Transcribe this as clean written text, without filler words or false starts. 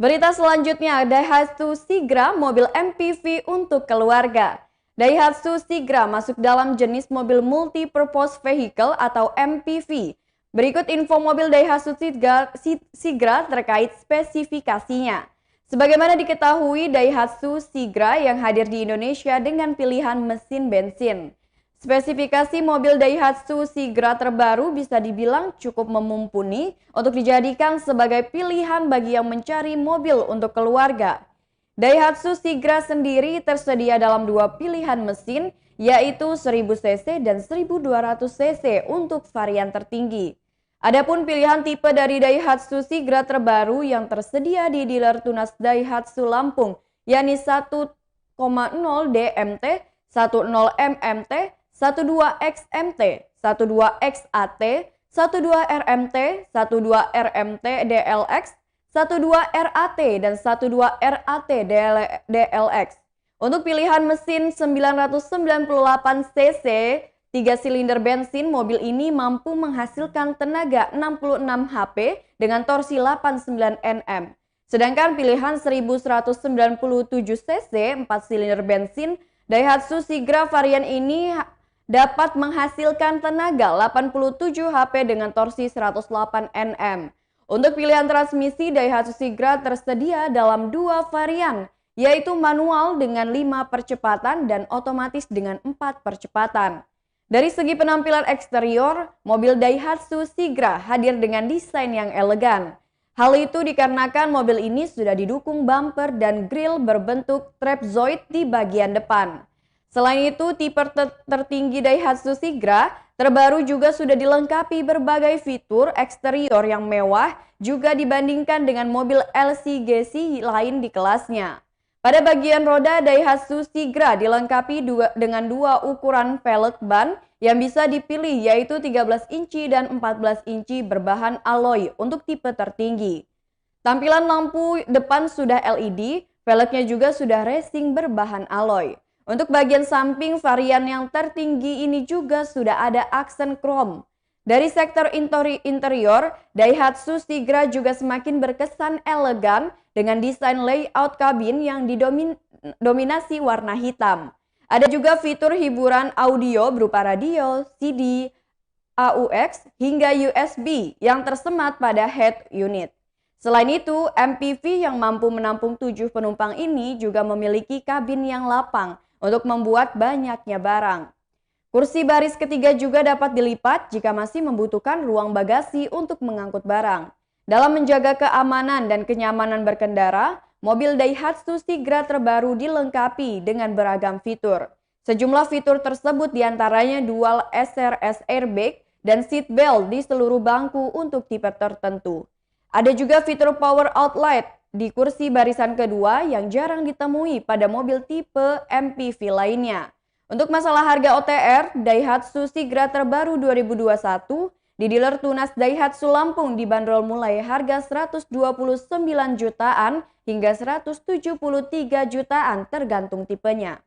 Berita selanjutnya, Daihatsu Sigra, mobil MPV untuk keluarga. Daihatsu Sigra masuk dalam jenis mobil multi-purpose vehicle atau MPV. Berikut info mobil Daihatsu Sigra terkait spesifikasinya. Sebagaimana diketahui, Daihatsu Sigra yang hadir di Indonesia dengan pilihan mesin bensin. Spesifikasi mobil Daihatsu Sigra terbaru bisa dibilang cukup mumpuni untuk dijadikan sebagai pilihan bagi yang mencari mobil untuk keluarga. Daihatsu Sigra sendiri tersedia dalam dua pilihan mesin, yaitu 1000 cc dan 1200 cc untuk varian tertinggi. Adapun pilihan tipe dari Daihatsu Sigra terbaru yang tersedia di dealer tunas Daihatsu Lampung, yakni 1,0 DMT, 10 MMT, 12XMT, 12XAT, 12RMT, 12RMT DLX, 12RAT, dan 12RAT DLX. Untuk pilihan mesin 998 cc, 3 silinder bensin, mobil ini mampu menghasilkan tenaga 66 HP dengan torsi 89 Nm. Sedangkan pilihan 1197 cc, 4 silinder bensin, Daihatsu Sigra varian ini dapat menghasilkan tenaga 87 HP dengan torsi 108 Nm. Untuk pilihan transmisi, Daihatsu Sigra tersedia dalam dua varian, yaitu manual dengan 5 percepatan dan otomatis dengan 4 percepatan. Dari segi penampilan eksterior, mobil Daihatsu Sigra hadir dengan desain yang elegan. Hal itu dikarenakan mobil ini sudah didukung bumper dan grill berbentuk trapezoid di bagian depan. Selain itu, tipe tertinggi Daihatsu Sigra terbaru juga sudah dilengkapi berbagai fitur eksterior yang mewah juga dibandingkan dengan mobil LCGC lain di kelasnya. Pada bagian roda, Daihatsu Sigra dilengkapi dengan dua ukuran velg ban yang bisa dipilih, yaitu 13 inci dan 14 inci berbahan alloy untuk tipe tertinggi. Tampilan lampu depan sudah LED, velgnya juga sudah racing berbahan alloy. Untuk bagian samping, varian yang tertinggi ini juga sudah ada aksen krom. Dari sektor interior, Daihatsu Sigra juga semakin berkesan elegan dengan desain layout kabin yang didominasi warna hitam. Ada juga fitur hiburan audio berupa radio, CD, AUX, hingga USB yang tersemat pada head unit. Selain itu, MPV yang mampu menampung 7 penumpang ini juga memiliki kabin yang lapang untuk membuat banyaknya barang. Kursi baris ketiga juga dapat dilipat jika masih membutuhkan ruang bagasi untuk mengangkut barang. Dalam menjaga keamanan dan kenyamanan berkendara, mobil Daihatsu Sigra terbaru dilengkapi dengan beragam fitur. Sejumlah fitur tersebut diantaranya dual SRS airbag dan seat belt di seluruh bangku untuk tipe tertentu. Ada juga fitur power outlet di kursi barisan kedua yang jarang ditemui pada mobil tipe MPV lainnya. Untuk masalah harga OTR, Daihatsu Sigra terbaru 2021 di dealer tunas Daihatsu Lampung dibanderol mulai harga 129 jutaan hingga 173 jutaan tergantung tipenya.